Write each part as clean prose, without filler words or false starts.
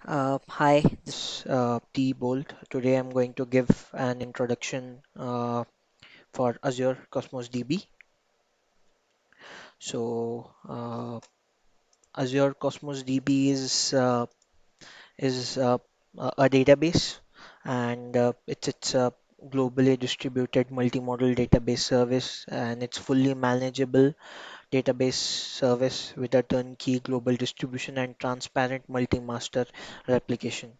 Hi, this is T Bolt. Today I'm going to give an introduction for Azure Cosmos DB. Azure Cosmos DB is a database, and it's a globally distributed multimodal database service, and it's fully manageable database service with a turnkey global distribution and transparent multi-master replication.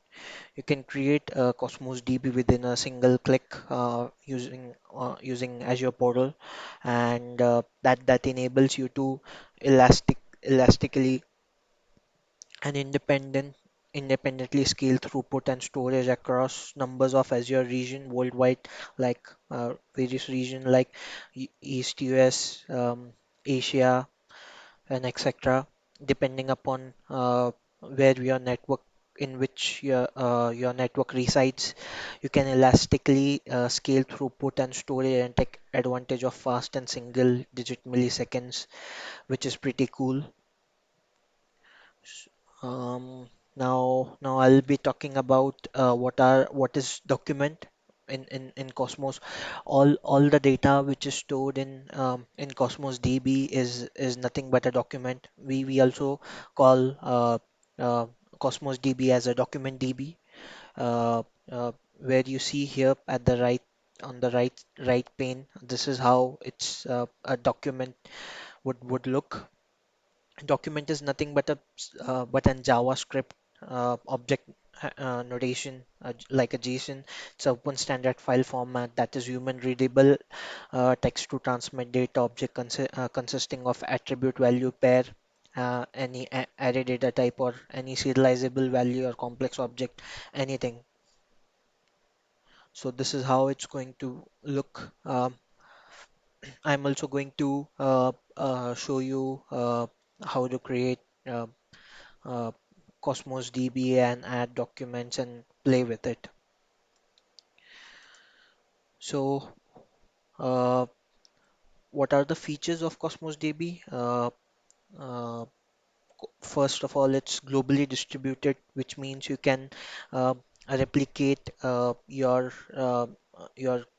You can create a Cosmos DB within a single click using Azure Portal, and that enables you to elastically and independently scale throughput and storage across numbers of Azure region worldwide, like various region like East US, Asia, and etc. Depending upon where your network in which your network resides, you can elastically scale throughput and storage and take advantage of fast and single digit milliseconds, which is pretty cool. S- now I'll be talking about what is document in Cosmos. All the data which is stored in Cosmos DB is nothing but a document. We also call uh, Cosmos DB as a document DB. Uh, where you see here at the right on the right pane, this is how it's a document would look. Document is nothing but but an JavaScript object notation like a JSON. It's a open standard file format that is human readable text to transmit data object consisting of attribute value pair. Any array data type or any serializable value or complex object, anything. So this is how it's going to look. I'm also going to show you how to create uh, uh, Cosmos DB and add documents and play with it. So, uh, what are the features of Cosmos DB? Uh, First of all, it's globally distributed, which means you can uh, replicate your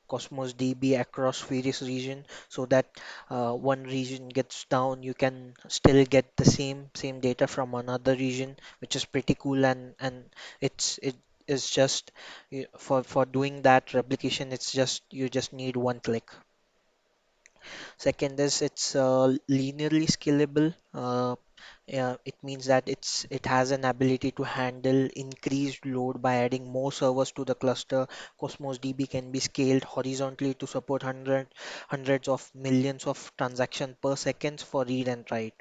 Cosmos DB across various regions, so that one region gets down, you can still get the same data from another region, which is pretty cool. And it is just for doing that replication, it's just you just need one click. Second is it's linearly scalable. Yeah, it means that it has an ability to handle increased load by adding more servers to the cluster. Cosmos DB can be scaled horizontally to support hundreds of millions of transactions per second for read and write.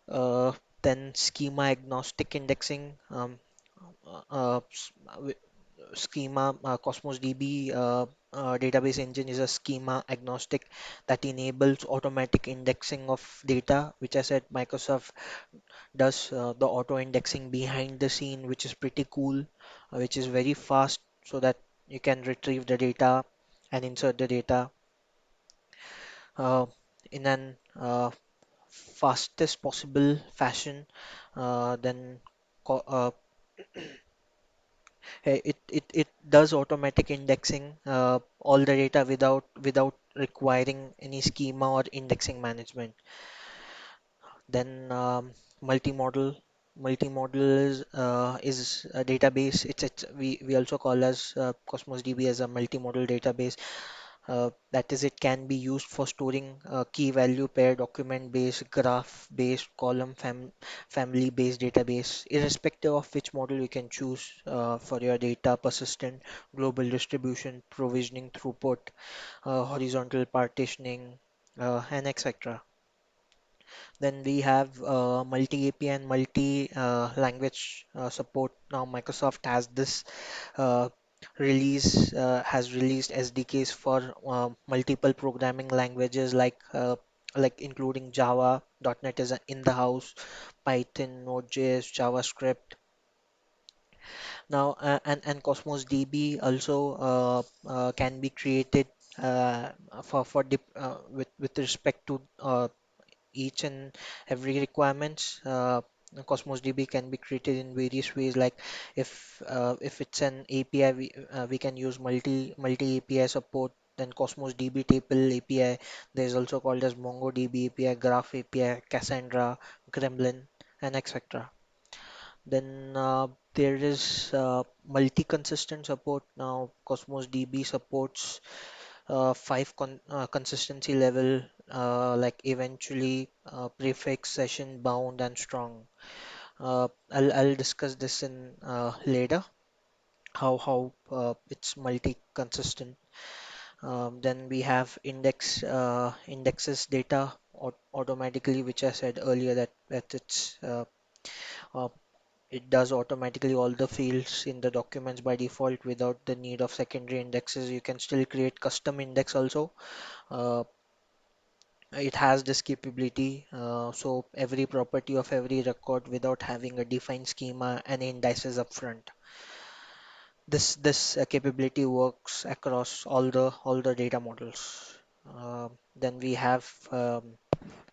Uh, then schema agnostic indexing. Schema Cosmos DB database engine is a schema agnostic that enables automatic indexing of data, which I said Microsoft does the auto indexing behind the scene, which is pretty cool, which is very fast, so that you can retrieve the data and insert the data uh, in an fastest possible fashion. Then co- uh, it does automatic indexing all the data without requiring any schema or indexing management. Then multimodal is a database. We also call as Cosmos DB as a multimodal database. That is, it can be used for storing key value pair, document based, graph based, column family based database, irrespective of which model you can choose for your data persistent, global distribution, provisioning, throughput, horizontal partitioning, and etc. Then we have multi API and multi language support. Now Microsoft has this uh, has released SDKs for multiple programming languages like including Java, .NET is in the house, Python, Node.js, JavaScript. Now and Cosmos DB also can be created with respect to each and every requirements. Cosmos DB can be created in various ways. Like if it's an API, we can use multi API support. Then Cosmos DB Table API. There's also called as MongoDB API, Graph API, Cassandra, Gremlin, and etc. Then there is multi-consistent support. Now Cosmos DB supports five consistency level, like eventually prefix, session, bound, and strong. I'll discuss this in later, how it's multi-consistent. Then we have indexes data automatically, which I said earlier that uh, it does automatically all the fields in the documents by default without the need of secondary indexes. You can still create custom index also. Uh, it has this capability, so every property of every record without having a defined schema and indices upfront. This capability works across all the data models. Then we have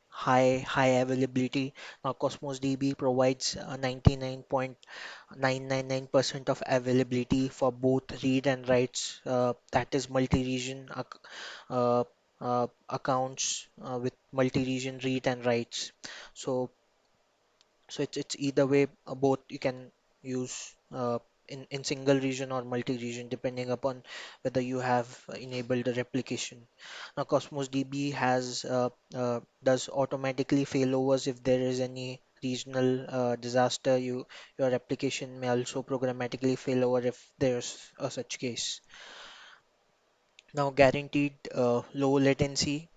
high availability. Now Cosmos DB provides 99.999% of availability for both read and writes. That is multi-region uh, accounts with multi-region read and writes. So it's either way, both you can use in single region or multi-region depending upon whether you have enabled the replication. Now Cosmos DB does automatically failovers if there is any regional disaster. Your application may also programmatically fail over if there's a such case. Now guaranteed low latency.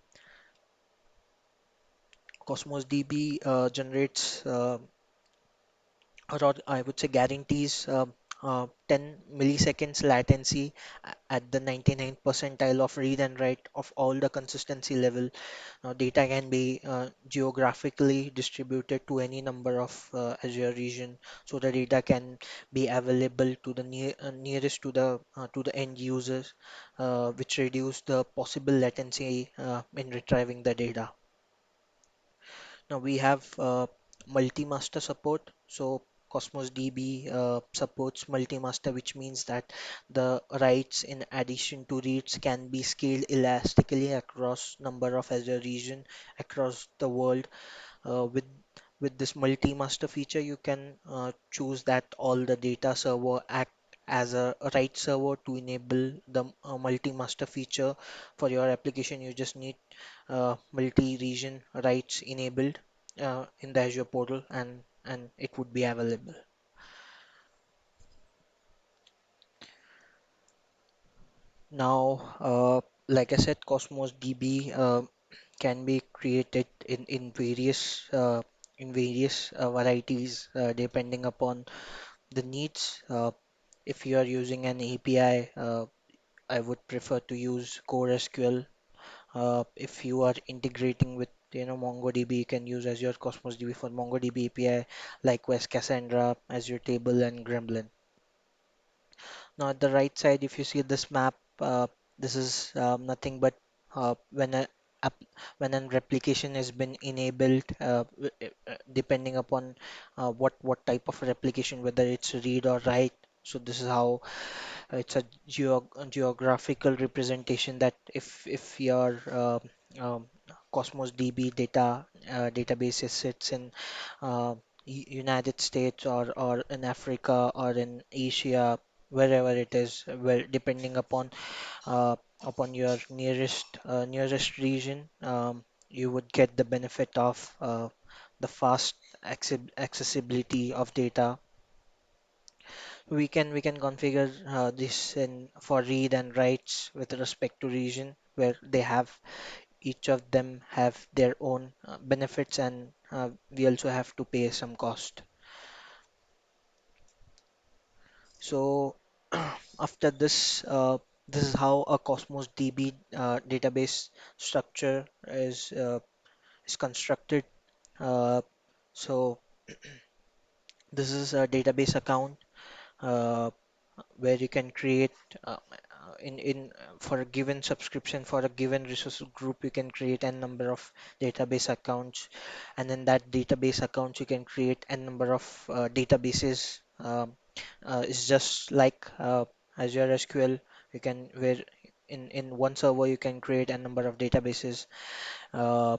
Cosmos DB generates or I would say guarantees 10 milliseconds latency at the 99th percentile of read and write of all the consistency level. Now, data can be geographically distributed to any number of Azure region, so the data can be available to the nearest to the end users, which reduce the possible latency in retrieving the data. Now we have multi-master support. So Cosmos DB supports multi-master, which means that the writes in addition to reads can be scaled elastically across number of Azure region across the world. With this multi-master feature, you can choose that all the data server act as a write server to enable the multi-master feature for your application. You just need multi-region writes enabled in the Azure portal, and it would be available. Now, like I said, Cosmos DB can be created in various varieties depending upon the needs. If you are using an API, I would prefer to use Core SQL. If you are integrating with MongoDB, you can use Azure Cosmos DB for MongoDB API, likewise Cassandra, Azure Table, and Gremlin. Now at the right side, if you see this map, this is nothing but when app, when a replication has been enabled, depending upon what type of replication, whether it's read or write. So this is how it's a geographical representation that if your Cosmos DB database sits in uh, United States or in Africa or in Asia, wherever it is, well, depending upon your nearest region, you would get the benefit of the fast accessibility of data. We can configure this in for read and writes with respect to region where they have each of them have their own benefits, and we also have to pay some cost. So after this, this is how a Cosmos DB database structure is constructed. Uh, so this is a database account uh, where you can create. for a given subscription for a given resource group, you can create n number of database accounts, and in that database accounts you can create n number of databases. It's just like Azure SQL. You can where in one server you can create a number of databases. Uh,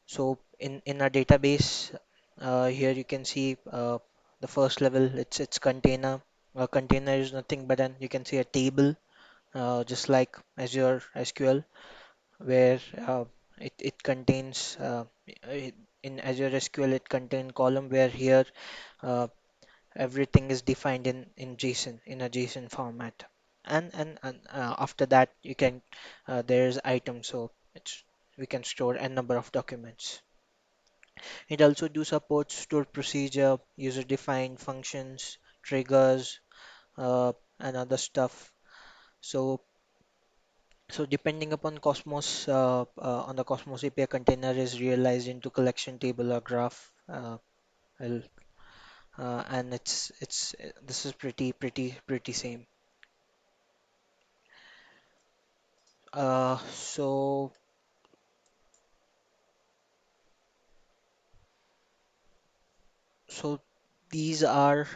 so in a database, here you can see the first level. It's container. A container is nothing but an you can see a table, just like Azure SQL, where it contains in Azure SQL it contains column, where here uh, everything is defined in JSON, in a JSON format. And after that you can there's items, so it's we can store a number of documents. It also do support stored procedure, user defined functions, triggers, and other stuff. So so depending upon Cosmos, on the Cosmos API, container is realized into collection table or graph, well, and it's this is pretty same. So so these are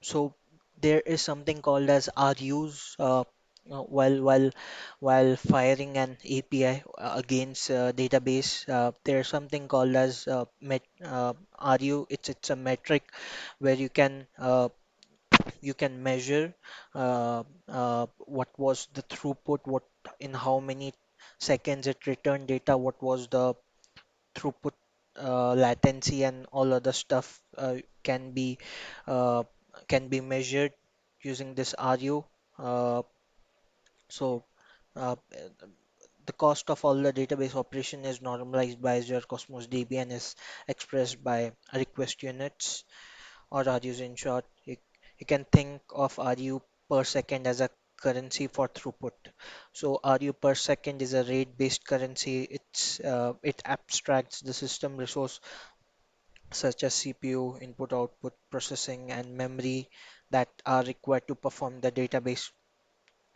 so there is something called as RUs, while firing an API against database. There's something called as RU. It's a metric where you can measure what was the throughput, what in how many seconds it returned data, what was the throughput, latency, and all other stuff uh, can be measured using this RU. Uh, so uh, the cost of all the database operation is normalized by Azure Cosmos DB and is expressed by request units, or RUs in short. You can think of RU per second as a currency for throughput. So RU per second is a rate-based currency. It abstracts the system resource such as CPU, input, output, processing, and memory that are required to perform the database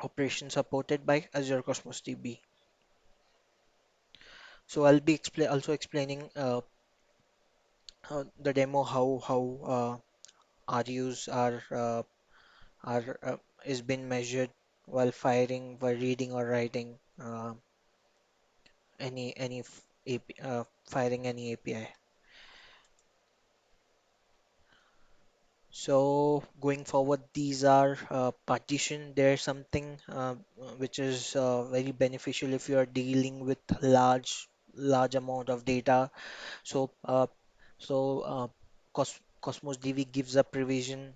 operation supported by Azure Cosmos DB. So I'll be also explaining the demo how RUs are is been measured while firing, while reading or writing any AP, firing any API. So going forward, these are partition. There's something which is very beneficial if you are dealing with large amount of data. So so Cosmos DB gives a provision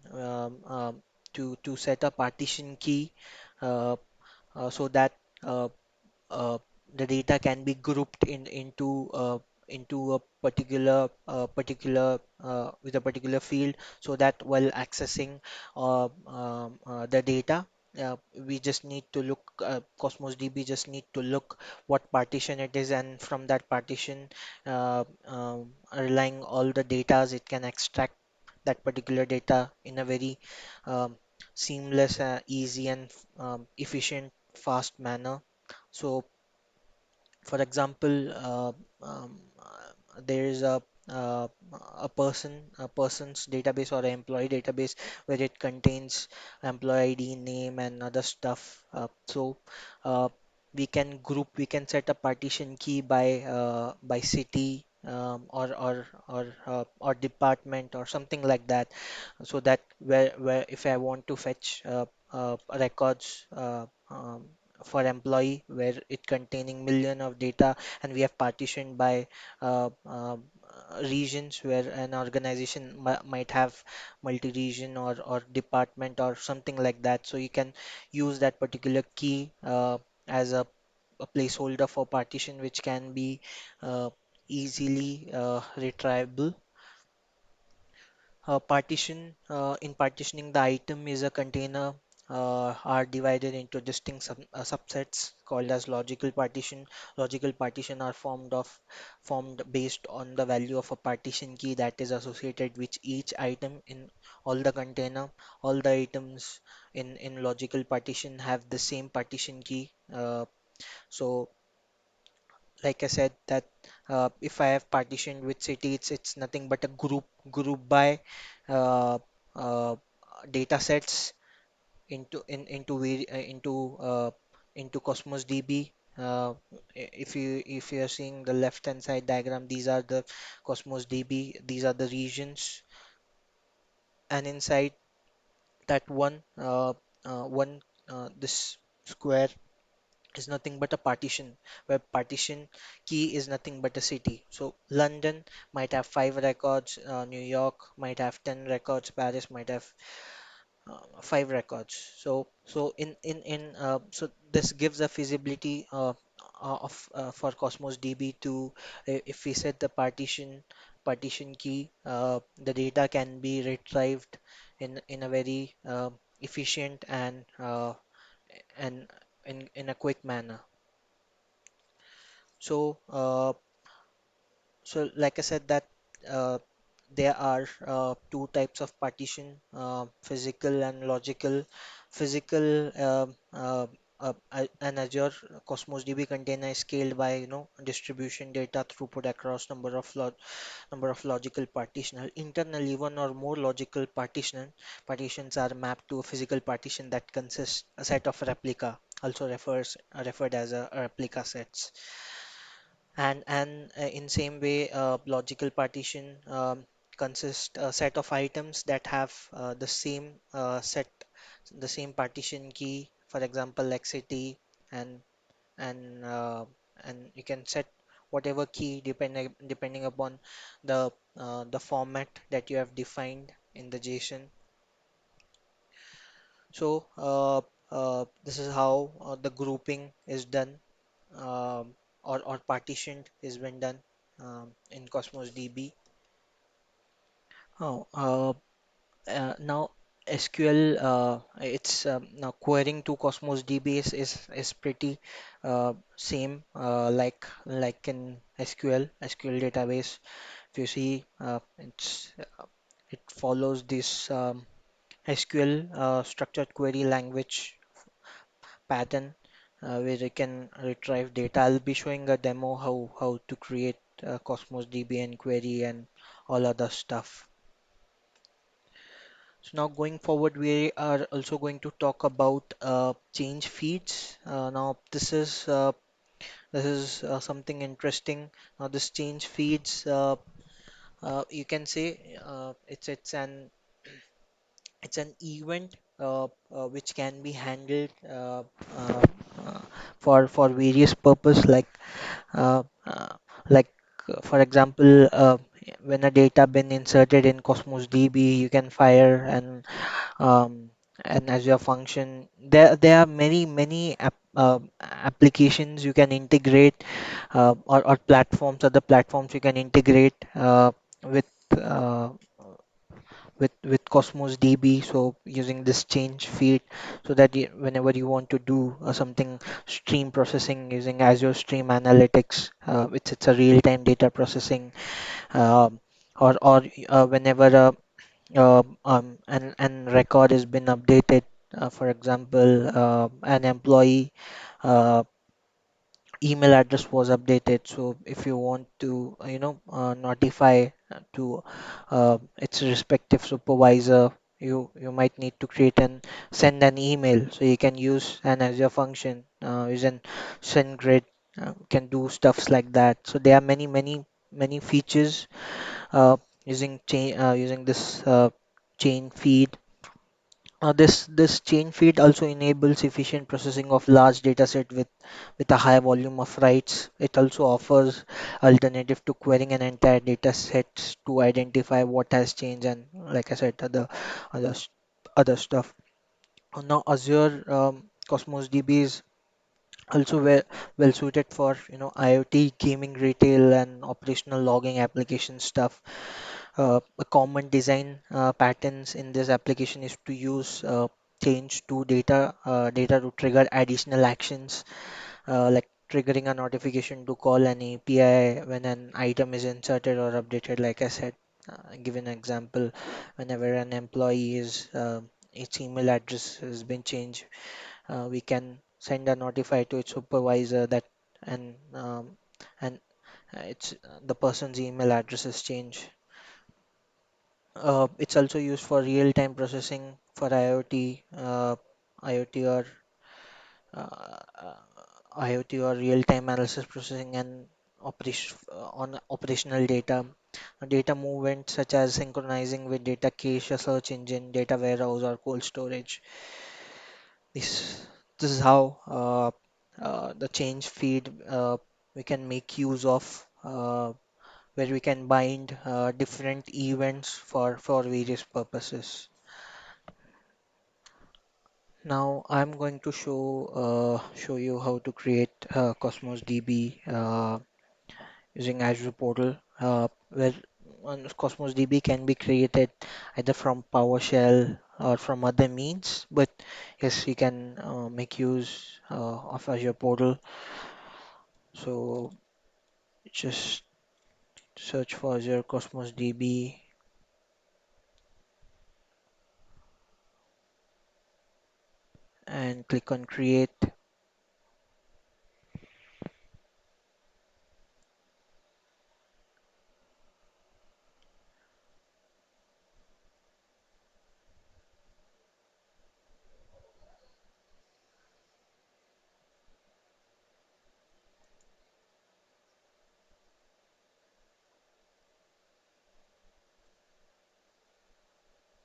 to set a partition key uh, so that uh, uh, the data can be grouped into a particular with a particular field, so that while accessing the data, we just need to look Cosmos DB just need to look what partition it is, and from that partition, relying all the datas, it can extract that particular data in a very um, seamless, easy, and efficient, fast manner. So for example, there is a person's database or an employee database where it contains employee ID, name, and other stuff. Uh, we can set a partition key by city, or department or something like that, so that where if I want to fetch records for employee, where it containing million of data, and we have partitioned by regions, where an organization might have multi-region or department or something like that. So you can use that particular key as a placeholder for partition, which can be easily retrievable. In partitioning, the item is a container are divided into distinct subsets called as logical partition. Logical partition are formed based on the value of a partition key that is associated with each item in all the container. All the items in logical partition have the same partition key. So like I said that if I have partitioned with city, it's nothing but a group by uh, uh, data sets into Cosmos DB. If you are seeing the left hand side diagram, these are the Cosmos DB. These are the regions, and inside that one this square is nothing but a partition, where partition key is nothing but a city. So London might have 5 records, New York might have 10 records, Paris might have 5 records. So this gives a feasibility of for Cosmos DB to if we set the partition key, the data can be retrieved in a very efficient and in a quick manner. So, like I said, that uh, there are two types of partition, physical and logical. Physical, an Azure Cosmos DB container is scaled by distribution data throughput across number of logical partition. Internally, one or more logical partitions are mapped to a physical partition that consists a set of replica, also referred as a replica sets. And in same way, logical partition consists a set of items that have the same partition key. For example, like city, and and uh, and you can set whatever key depending upon the format that you have defined in the JSON. So this is how the grouping is done, or partitioned is been done in Cosmos DB. Oh, now SQL, it's now querying to Cosmos DB is pretty same like in SQL database. If you see, it follows this SQL structured query language pattern where you can retrieve data. I'll be showing a demo how to create Cosmos DB and query and all other stuff. So now going forward, we are also going to talk about change feeds. Now this is something interesting. Now this change feeds, you can say it's an event which can be handled uh, for various purpose uh, uh, like for example, when a data been inserted in Cosmos DB, you can fire um, an Azure function. There are many applications you can integrate, or platforms, other platforms you can integrate with uh, with Cosmos DB. So using this change feed, so that whenever you want to do something stream processing using Azure Stream Analytics, it's a real-time data processing, um, or whenever an record has been updated, for example, an employee uh, email address was updated. So if you want to, notify to its respective supervisor, you might need to create and send an email. So you can use an Azure function, use an send grid, can do stuffs like that. So there are many features using this chain feed. This chain feed also enables efficient processing of large data set with a high volume of writes. It also offers alternative to querying an entire data set to identify what has changed, and like I said, other s- other stuff. Now Azure Cosmos DB is also well suited for IoT, gaming, retail, and operational logging application stuff. A common design patterns in this application is to use change to data to trigger additional actions, like triggering a notification to call an API when an item is inserted or updated. Like I said, give an example. Whenever an employee is its email address has been changed, we can send a notify to its supervisor that and it's the person's email address is changed. It's also used for real-time processing for IoT or IoT or real-time analysis processing and operational data. Data movement such as synchronizing with data cache, a search engine, data warehouse, or cold storage. This this is how the change feed we can make use of, where we can bind different events for various purposes. Now I'm going to show you how to create Cosmos DB using Azure portal, where Cosmos DB can be created either from PowerShell or from other means. But yes, you can make use of Azure portal. So just search for Azure Cosmos DB and click on create.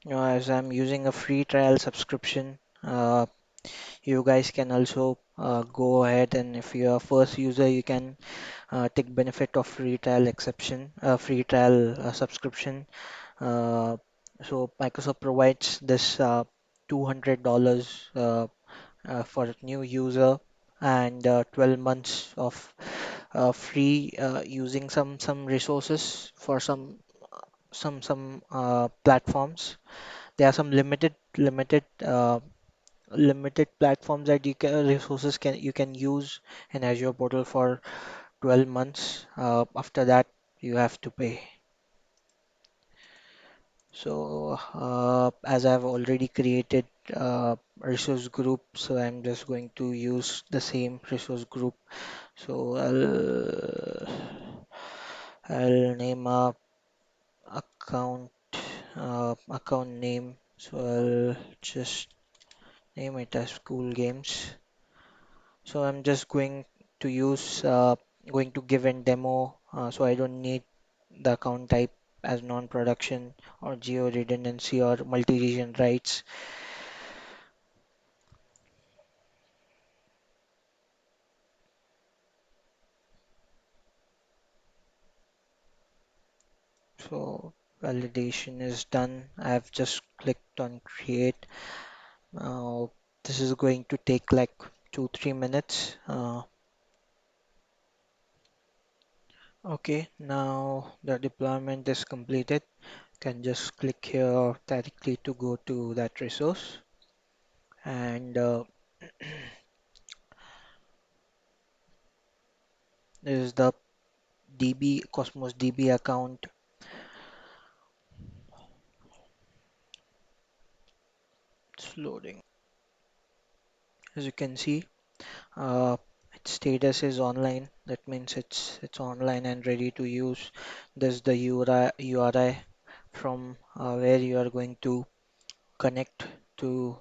As I'm using a free trial subscription, you guys can also go ahead, and if you're a first user, you can take benefit of free trial subscription. Uh, so Microsoft provides this $200 for a new user and 12 months of free using some resources for some platforms. There are some limited platforms that resources can you can use in Azure portal for 12 months. After that, you have to pay. So, as I've already created resource group, so I'm just going to use the same resource group. So I'll name a account account name. So I'll just name it as School Games. So I'm just going to give an demo, so I don't need the account type as non-production or geo redundancy or multi-region rights. So validation is done. I've just clicked on create. Now this is going to take like 2-3 minutes. Okay, now the deployment is completed. Can just click here directly to go to that resource, and this is the DB Cosmos DB account. It's loading. As you can see, uh, its status is online. That means it's online and ready to use. This is the URI from where you are going to connect to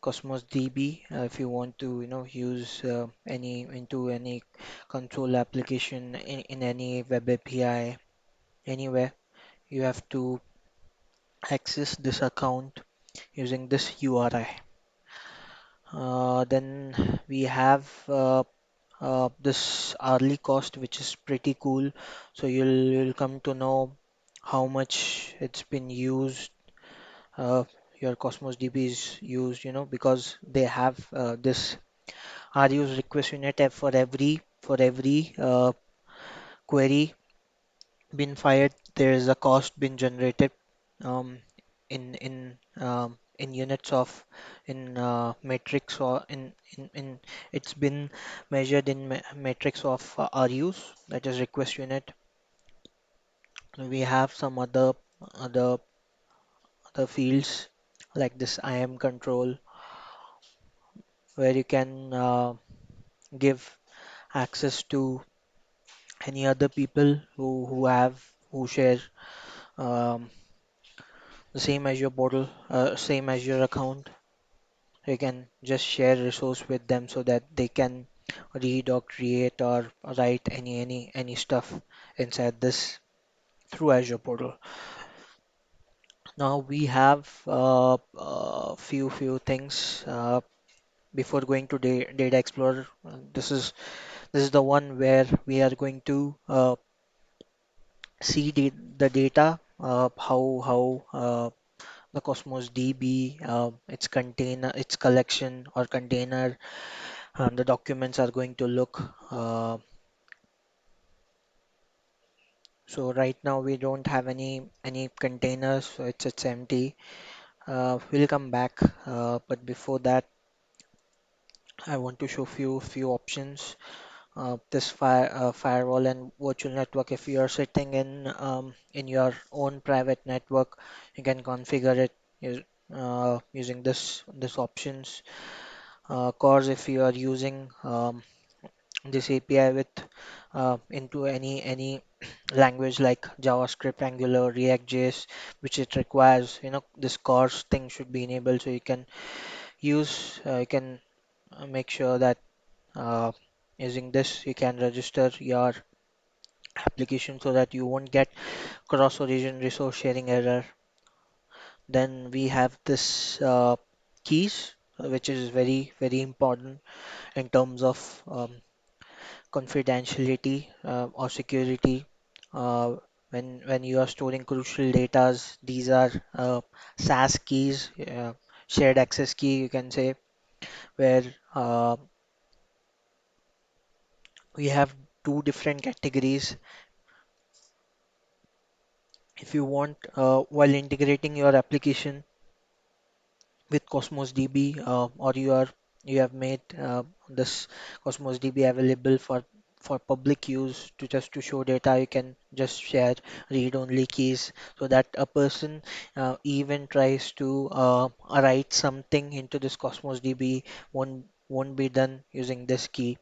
Cosmos DB. If you want to, use any control application in any web API anywhere, you have to access this account using this URI. Then we have this hourly cost, which is pretty cool. So you'll come to know how much it's been used. Uh, your Cosmos DB is used, because they have this RU's request unit app for every query been fired. There is a cost been generated um, in in units of in metrics or in it's been measured in metrics of RUs, that is request unit. We have some other other fields like this IAM control where you can give access to any other people who share um, the same Azure portal, same Azure account. You can just share resource with them so that they can read or create or write any stuff inside this through Azure portal. Now we have few things before going to Data Explorer. This is the one where we are going to see the data, how the Cosmos DB, its container, its collection or container, the documents are going to look. So right now we don't have any containers, so it's empty. We'll come back, but before that, I want to show few options. This firewall and virtual network. If you are sitting in your own private network, you can configure it using this options. Of course, if you are using this API with into any language like JavaScript, Angular, React.js, which it requires, this CORS thing should be enabled, so you can make sure that uh, using this you can register your application so that you won't get cross-origin resource sharing error. Then we have this keys, which is very important in terms of confidentiality or security. Uh, when you are storing crucial data, these are SAS keys, shared access key, you can say, where we have two different categories. If you want, while integrating your application with Cosmos DB, or you have made this Cosmos DB available for public use to just to show data, you can just share read-only keys so that a person even tries to write something into this Cosmos DB won't be done using this key,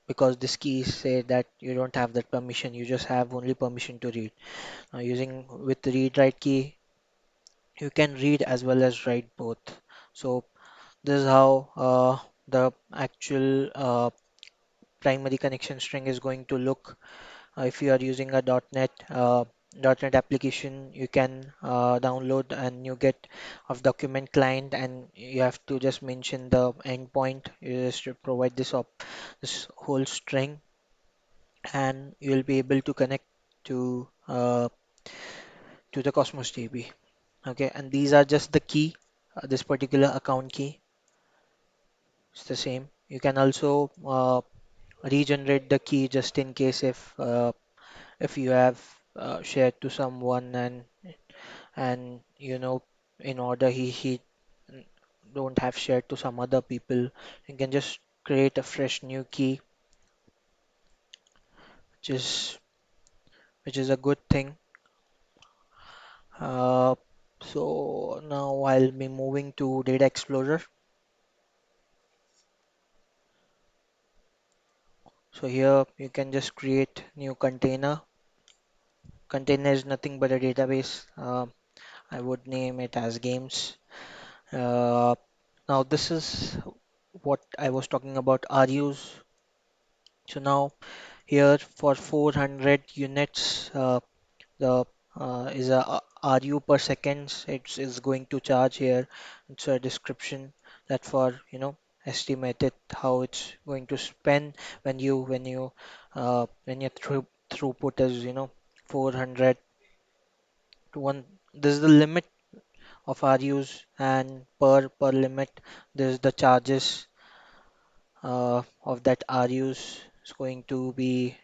because this key say that you don't have that permission, you just have only permission to read. Using with the read write key, you can read as well as write both. So this is how the actual primary connection string is going to look. If you are using a .NET application, you can download a NuGet of document client, and you have to just mention the endpoint. You just provide this whole string, and you will be able to connect to the Cosmos DB. Okay, and these are just the key. This particular account key is the same. You can also regenerate the key just in case if you have shared to someone, and in order he don't have shared to some other people, you can just create a fresh new key, which is which is a good thing. Uh, so now I'll be moving to Data Explorer. So here you can just create new container. Container is nothing but a database. I would name it as games. Uh, Now this is what I was talking about RUs. So now here for 400 units, the is a RU per seconds. It's going to charge here. It's a description that for estimated how it's going to spend when your throughput is 400 to one. This is the limit of RUs, and per limit there's the charges of that RUs is going to be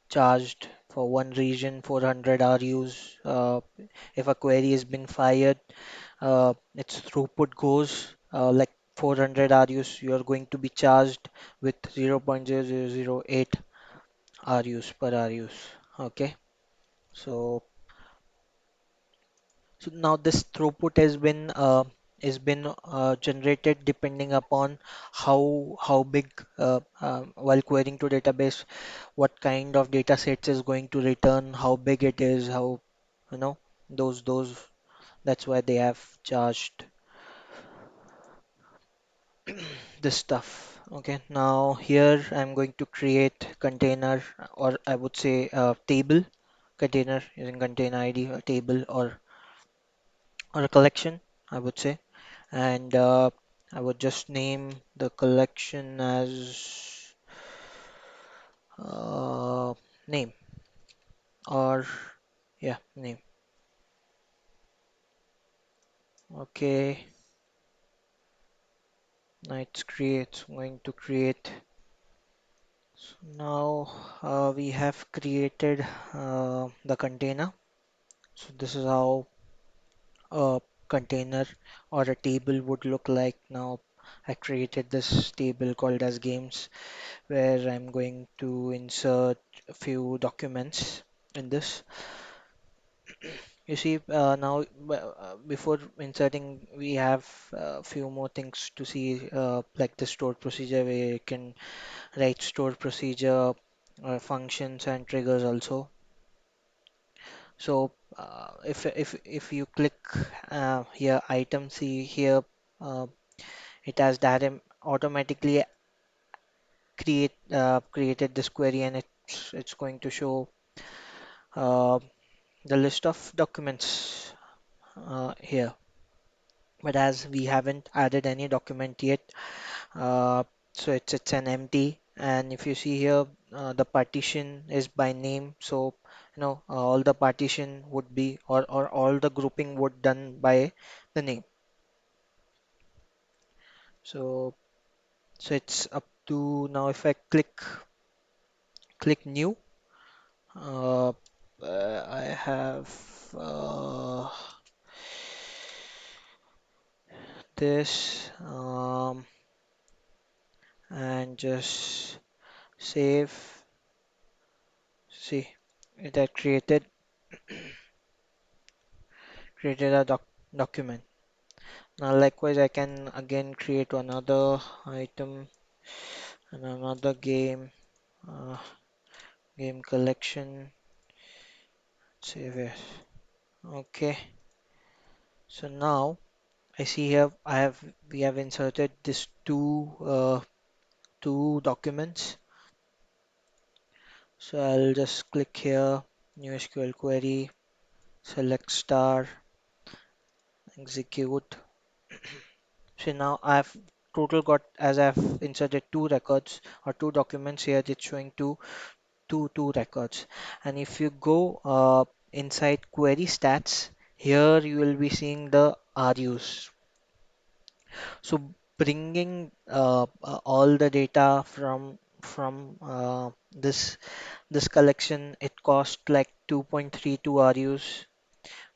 charged for one region 400 RUs. If a query has been fired, its throughput goes, like 400 RUs, you are going to be charged with 0.0008 RUs per RUs. Okay, so now this throughput has been generated depending upon how big, while querying to database, what kind of data sets is going to return, how big it is, how, you know, those that's why they have charged this stuff. Okay, now here I'm going to create container, or I would say table container using container ID, a table or a collection, I would say, and I would just name the collection as uh, name, or yeah, name. Okay, now it's going to create. So now we have created the container. So this is how a container or a table would look like. Now I created this table called as games, where I'm going to insert a few documents in this. You see, now before inserting, we have a few more things to see, like the stored procedure, where you can write stored procedure, functions and triggers also. So if you click here, item, see here, uh, it has that automatically created this query, and it's going to show uh, the list of documents here. But as we haven't added any document yet, uh, so it's an empty. And if you see here, the partition is by name. So all the partition would be, or all the grouping would done by the name. So it's up to now. If I click new, uh, I have this, and just save. See, it had created a document. Now likewise, I can again create another item and another uh, game collection. Save it. Okay. So now I see here we have inserted this two documents. So I'll just click here, new SQL query, select star, execute. So now I've total got, as I've inserted two records or two documents here, it's showing two records. And if you go inside query stats, here you will be seeing the RUs. So bringing all the data from this collection, it cost like 2.32 RUs,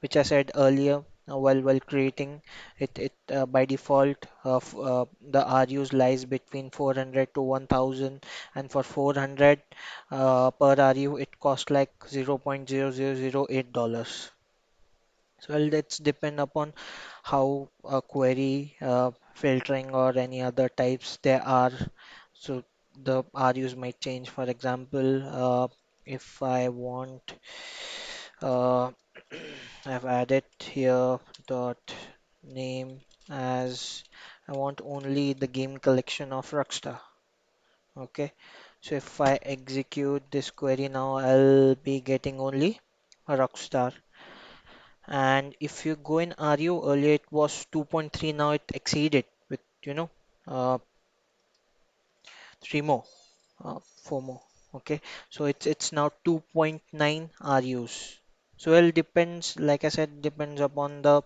which I said earlier. While creating it by default, the RUs lies between 400 to 1000, and for 400 per RU, it costs like $0.0008. So well, that's depend upon how a query filtering or any other types there are. So the RUs might change. For example, if I want, uh, I've added here dot name as I want only the game collection of Rockstar. Okay, so if I execute this query now, I'll be getting only a Rockstar. And if you go in RU, earlier it was 2.3, now it exceeded with, uh, three more, four more. Okay, so it's now 2.9 RUs. So well, depends, like I said, depends upon the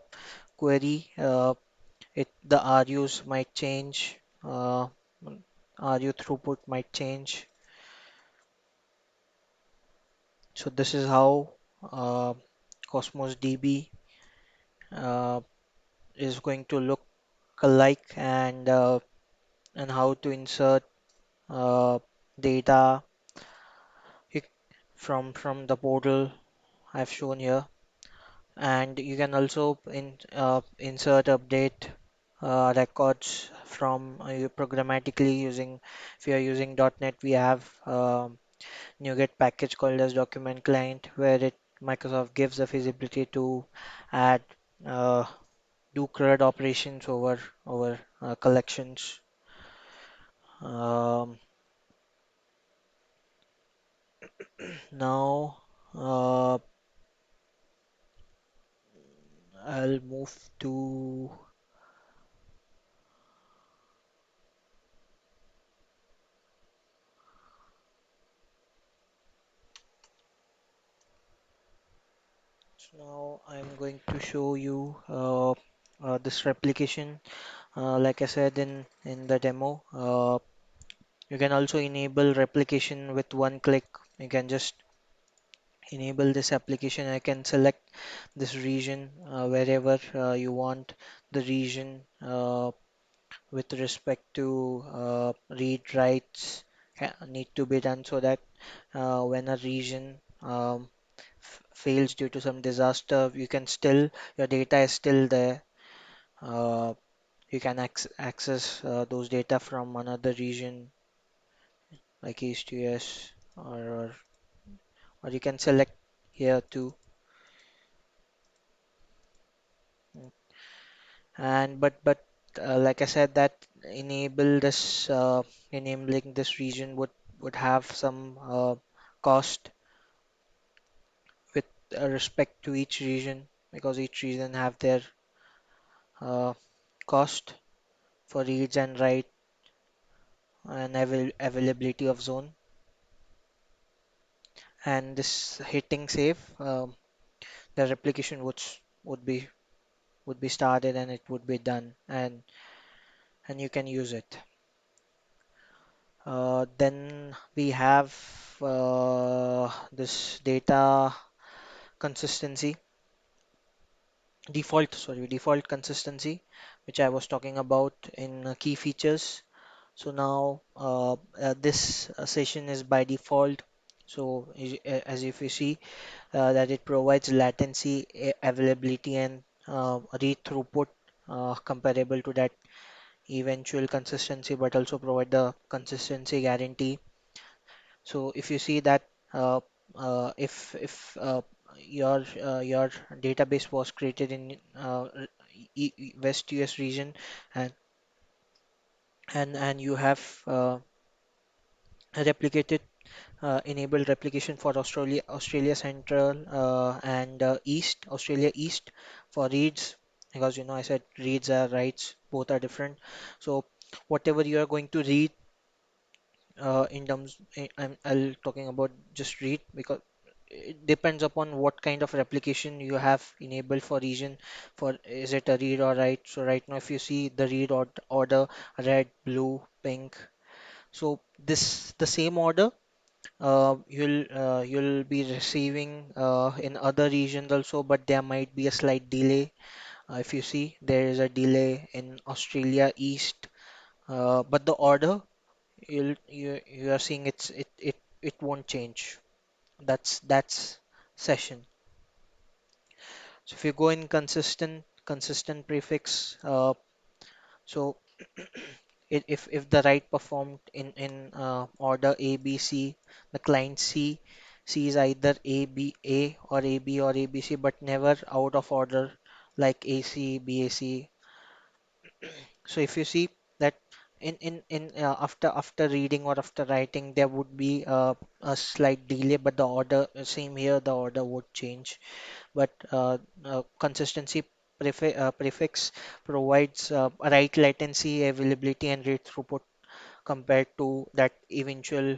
query. The RUs might change. RU throughput might change. So this is how uh, Cosmos DB is going to look alike, and how to insert uh, data you- from the portal I've shown here. And you can also insert update records from programmatically using, if you are using .NET, we have NuGet package called as document client, where it Microsoft gives the feasibility to add uh, do CRUD operations over collections. Um, Now I'll move to so now I'm going to show you this replication. Like I said in the demo, you can also enable replication with one click. You can just enable this application. I can select this region wherever you want the region with respect to read writes need to be done, so that when a region fails due to some disaster, you can still, your data is still there. Uh, you can access those data from another region like East US, or you can select here too. And but like I said, that enabling this region would have some cost with respect to each region, because each region have their uh, cost for reads and write and availability of zone. And this hitting save, the replication would be would be started, and it would be done, and you can use it. Then we have this data consistency, default consistency, which I was talking about in key features. So now this session is by default. So as if you see that it provides latency, availability, and read throughput comparable to that eventual consistency, but also provide the consistency guarantee. So if you see that if your database was created in West US region, and and you have replicated enabled replication for Australia Central and Australia East for reads, because I said reads are writes, both are different. So whatever you are going to read in terms, I'll talking about just read, because it depends upon what kind of replication you have enabled for region, for is it a read or write. So right now if you see the read order, red, blue, pink, so this the same order you'll be receiving in other regions also, but there might be a slight delay. If you see, there is a delay in Australia East, but the order you are seeing, it won't change. That's session. So if you go in consistent prefix, so if the write performed in order A B C, the client C sees either A or AB or ABC, but never out of order like AC BAC. So if you see that in after reading or after writing, there would be a slight delay, but the order, same here, the order would change. But consistency prefix provides write latency, availability, and read throughput compared to that eventual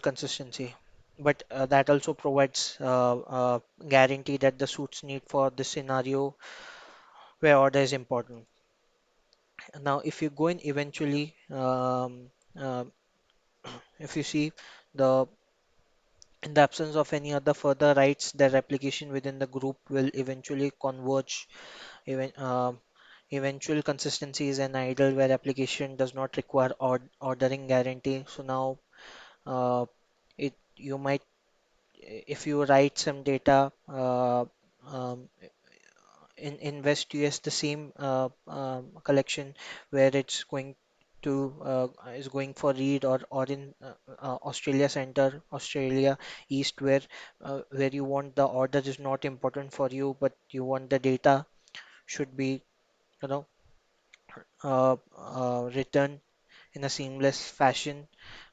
consistency. But that also provides guarantee that the suits need for this scenario where order is important. Now, if you go in eventually, if you see the In the absence of any other further writes, the replication within the group will eventually converge. Eventual consistency is an ideal where application does not require ordering guarantee. So now uh, it you might if you write some data in West US, the same collection where it's going to is going for read, or in Australia Center, Australia East, where you want the order is not important for you, but you want the data should be you know written in a seamless fashion.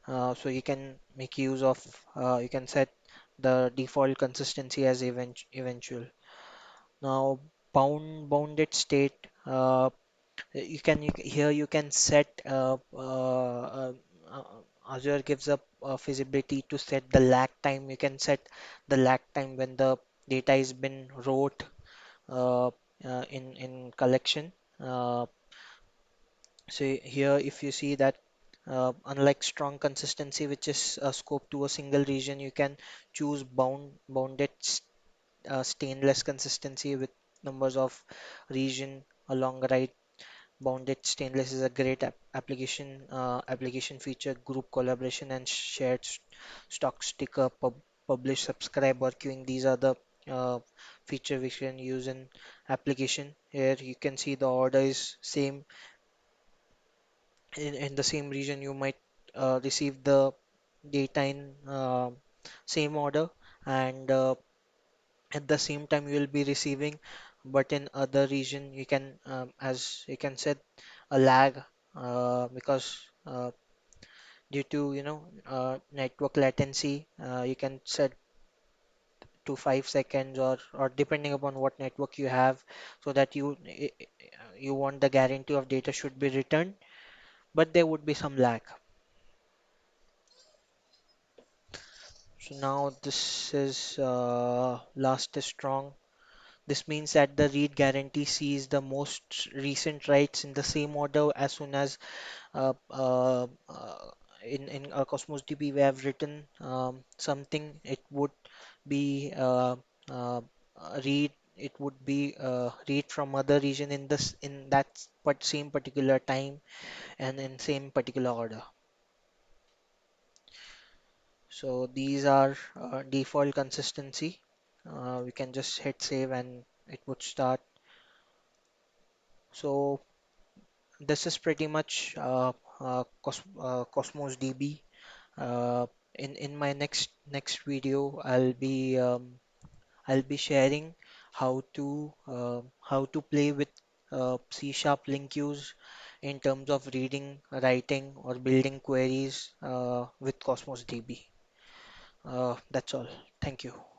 So you can make use of you can set the default consistency as eventual. Now bounded state, here you can set uh, Azure gives up feasibility to set the lag time. You can set the lag time when the data is been wrote uh, in collection. Uh, so here, if you see that, unlike strong consistency, which is scoped to a single region, you can choose bounded stainless consistency with numbers of region along right. Bounded stainless is a great application feature, group collaboration and shared stock sticker, publish, subscribe, or queuing. These are the uh, feature we can use in application. Here you can see the order is same in the same region. You might receive the data in same order, and at the same time you will be receiving, but in other region you can as you can set a lag because due to network latency, you can set to 5 seconds, or depending upon what network you have, so that you want the guarantee of data should be returned, but there would be some lag. So now this is last is strong. This means that the read guarantee sees the most recent writes in the same order. As soon as uh, uh, uh, in Cosmos DB we have written something, it would be uh, read. It would be read from other region in that but same particular time and in same particular order. So these are default consistency. We can just hit save and it would start. So this is pretty much Cosmos DB. Uh, in my next video, I'll be sharing how to play with C# link use in terms of reading, writing, or building queries with Cosmos DB. That's all. Thank you.